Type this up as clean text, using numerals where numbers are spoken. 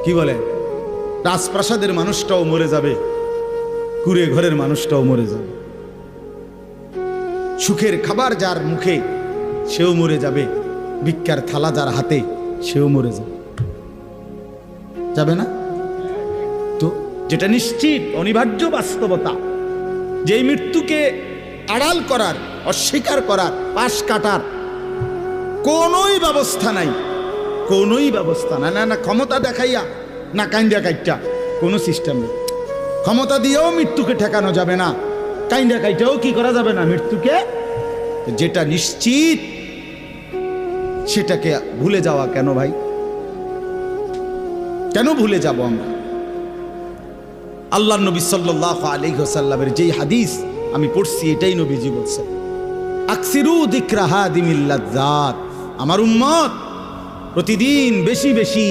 কি বলে, রাজপ্রাসাদের মানুষটাও মরে যাবে, কুড়ে ঘরের মানুষটাও মরে যাবে, সুখের খাবার যার মুখে সেও মরে যাবে, ভিক্ষার থালা যার হাতে সেও মরে যাবে, যাবে না? তো যেটা নিশ্চিত অনিবার্য বাস্তবতা, যেই মৃত্যুকে আড়াল করার, অস্বীকার করার, পাশ কাটার কোনোই ব্যবস্থা নাই, কোনোই ব্যবস্থা নাই। না ক্ষমতা দেখাইয়া, না কাইন্দা কাইটা, কোনো সিস্টেম নেই। ক্ষমতা দিয়েও মৃত্যুকে ঠেকানো যাবে না, কাইন্দা কাইটাও কি করা যাবে না মৃত্যুকে। যেটা নিশ্চিত সেটাকে ভুলে যাওয়া কেন ভাই? কেন ভুলে যাব আমরা? আল্লাহর নবী সাল্লাল্লাহু আলাইহি ওয়াসাল্লামের যেই হাদিস আমি পড়ছি, এটাই নবীজি বলছেন, আকসিরু যিকরা হাদিমিল লাজ্জাত, আমার উম্মত প্রতিদিন বেশি বেশি